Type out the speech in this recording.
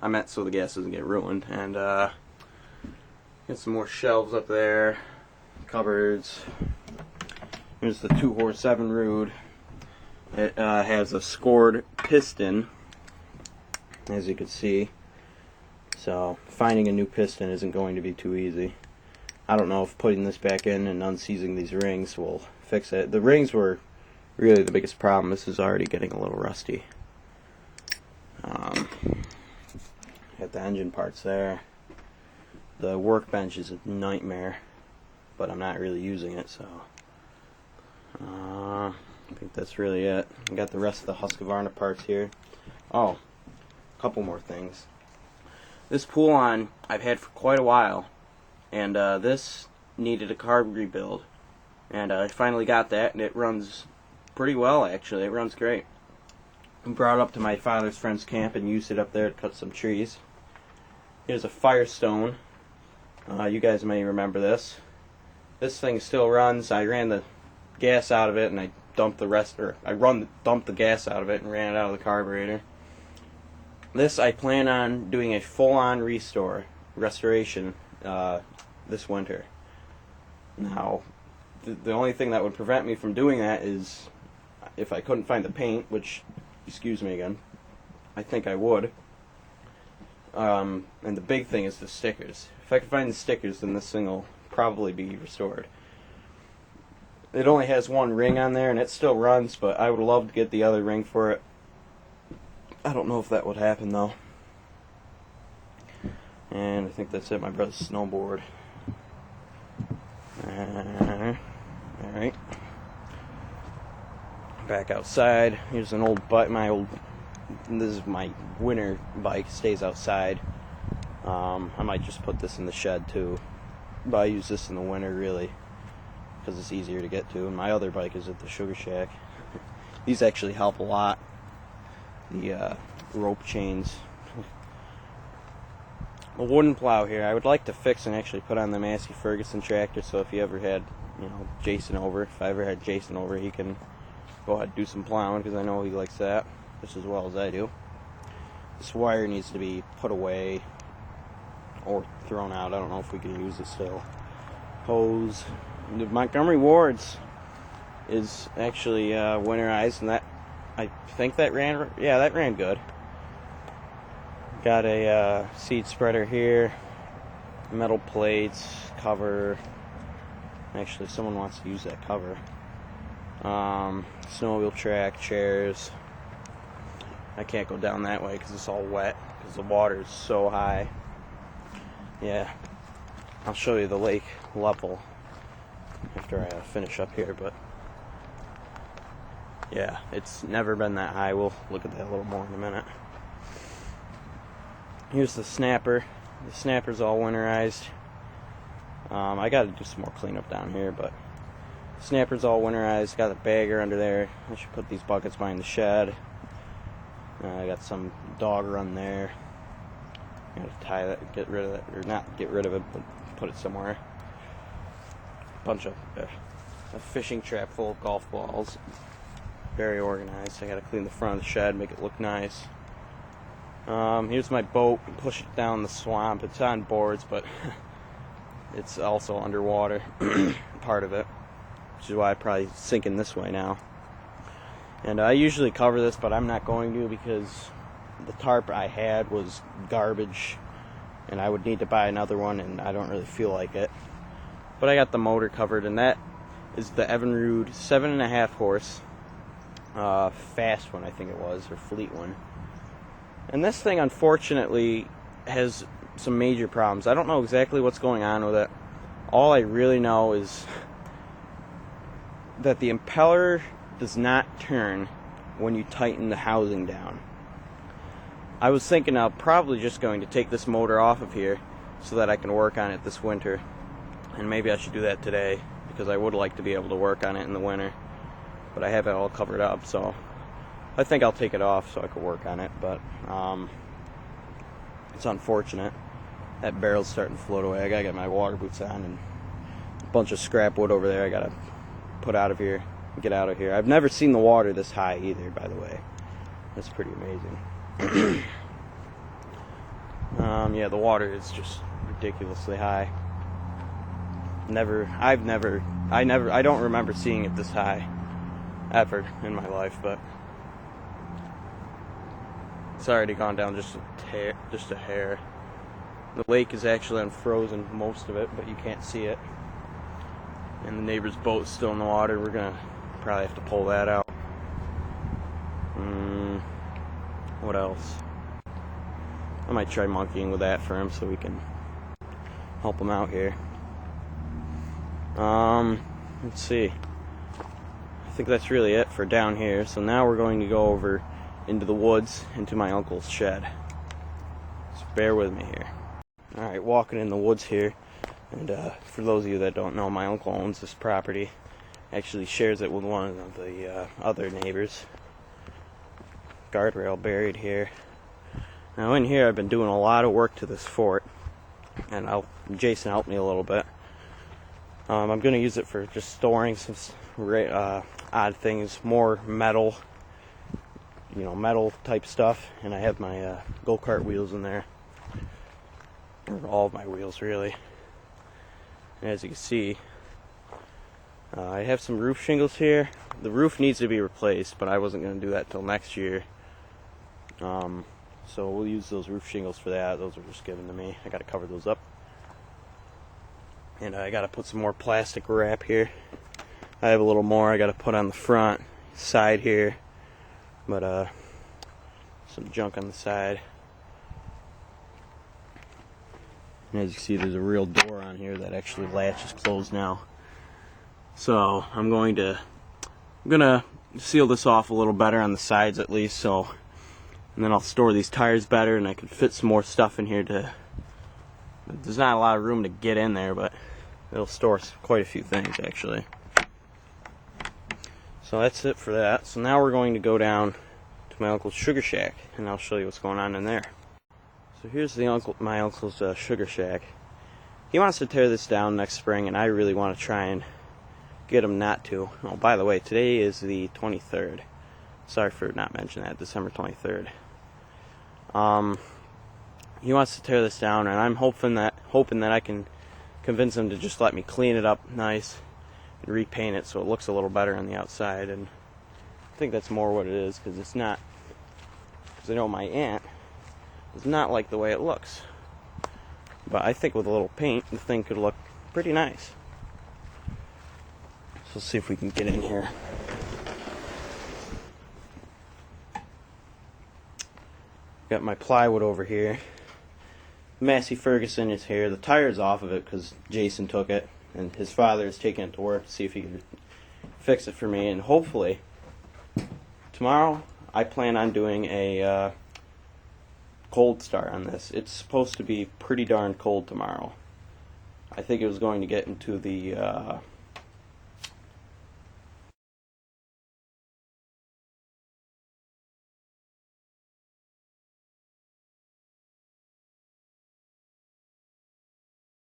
I meant so the gas doesn't get ruined. And got some more shelves up there, cupboards. Here's the 2-horse Evinrude. It has a scored piston, as you can see. So finding a new piston isn't going to be too easy. I don't know if putting this back in and unseizing these rings will fix it. The rings were really the biggest problem. This is already getting a little rusty. Got the engine parts there. The workbench is a nightmare, but I'm not really using it, so I think that's really it. I got the rest of the Husqvarna parts here. Oh, a couple more things. This Poulan I've had for quite a while, and this needed a carb rebuild, and I finally got that, and it runs pretty well actually. It runs great. I brought it up to my father's friend's camp and used it up there to cut some trees. Here's a Firestone. You guys may remember this. This thing still runs. I ran the gas out of it and I dumped the rest, or dumped the gas out of it and ran it out of the carburetor. This I plan on doing a full-on restoration this winter. Now, the only thing that would prevent me from doing that is if I couldn't find the paint, which, excuse me again, I think I would. And the big thing is the stickers. If I could find the stickers, then this thing will probably be restored. It only has one ring on there, and it still runs, but I would love to get the other ring for it. I don't know if that would happen, though. And I think that's it. My brother's snowboard. Alright. Back outside. Here's an old bike. This is my winter bike. Stays outside. I might just put this in the shed too, but I use this in the winter really because it's easier to get to. And my other bike is at the Sugar Shack. These actually help a lot. The rope chains. A wooden plow here. I would like to fix and actually put on the Massey Ferguson tractor. So if you ever had, Jason over, if I ever had Jason over, he can go ahead and do some plowing because I know he likes that just as well as I do. This wire needs to be put away or thrown out. I don't know if we can use it still. Hose. The Montgomery Ward's is actually winterized, and that I think that ran good. Got a seed spreader here, metal plates, cover. Actually, someone wants to use that cover. Snowmobile track, chairs. I can't go down that way because it's all wet because the water is so high. Yeah, I'll show you the lake level after I finish up here, but yeah, it's never been that high. We'll look at that a little more in a minute. Here's the snapper. The snapper's all winterized. I got to do some more cleanup down here, but the snapper's all winterized. Got a bagger under there. I should put these buckets behind the shed. I got some dog run there. I'm gonna tie that, get rid of that, or not get rid of it, but put it somewhere. Bunch of a fishing trap full of golf balls. Very organized. I gotta clean the front of the shed, make it look nice. Here's my boat. Push it down the swamp. It's on boards, but it's also underwater. Part of it, which is why I'm probably sinking this way now. And I usually cover this, but I'm not going to because the tarp I had was garbage, and I would need to buy another one, and I don't really feel like it. But I got the motor covered, and that is the Evinrude 7.5 horse fast one, I think it was, or fleet one. And this thing, unfortunately, has some major problems. I don't know exactly what's going on with it. All I really know is that the impeller does not turn when you tighten the housing down. I was thinking I'm probably just going to take this motor off of here so that I can work on it this winter. And maybe I should do that today because I would like to be able to work on it in the winter. But I have it all covered up, so I think I'll take it off so I can work on it. But it's unfortunate. That barrel's starting to float away. I gotta get my water boots on and a bunch of scrap wood over there I gotta put out of here. Get out of here. I've never seen the water this high either, by the way. That's pretty amazing. Yeah, the water is just ridiculously high. I don't remember seeing it this high ever in my life, but it's already gone down just a hair. The lake is actually unfrozen, most of it, but you can't see it. And the neighbor's boat's still in the water. We're gonna probably have to pull that out. What else? I might try monkeying with that for him so we can help him out here. Let's see. I think that's really it for down here. So now we're going to go over into the woods, into my uncle's shed. So bear with me here. Alright, walking in the woods here. And for those of you that don't know, my uncle owns this property. Actually shares it with one of the other neighbors. Guardrail buried here. Now in here I've been doing a lot of work to this fort. And Jason helped me a little bit. I'm going to use it for just storing some odd things, more metal, metal type stuff. And I have my go-kart wheels in there. Or all of my wheels, really. And as you can see, I have some roof shingles here. The roof needs to be replaced, but I wasn't going to do that till next year. So we'll use those roof shingles for that. Those were just given to me. I got to cover those up. And I got to put some more plastic wrap here. I have a little more I got to put on the front side here. But some junk on the side. And as you see, there's a real door on here that actually latches closed now. So I'm gonna seal this off a little better on the sides at least, and then I'll store these tires better, and I can fit some more stuff in here. There's not a lot of room to get in there, but it'll store quite a few things actually. So that's it for that. So now we're going to go down to my uncle's sugar shack, and I'll show you what's going on in there. So here's my uncle's sugar shack. He wants to tear this down next spring, and I really want to try and get him not to. Oh, by the way, today is the 23rd. Sorry for not mentioning that, December 23rd. He wants to tear this down, and I'm hoping that I can convince him to just let me clean it up nice and repaint it so it looks a little better on the outside. And I think that's more what it is, because I know my aunt does not like the way it looks. But I think with a little paint, the thing could look pretty nice. So let's see if we can get in here. Got my plywood over here. Massey Ferguson is here. The tire's off of it because Jason took it, and his father is taking it to work to see if he can fix it for me. And hopefully, tomorrow, I plan on doing a cold start on this. It's supposed to be pretty darn cold tomorrow. I think it was going to get into the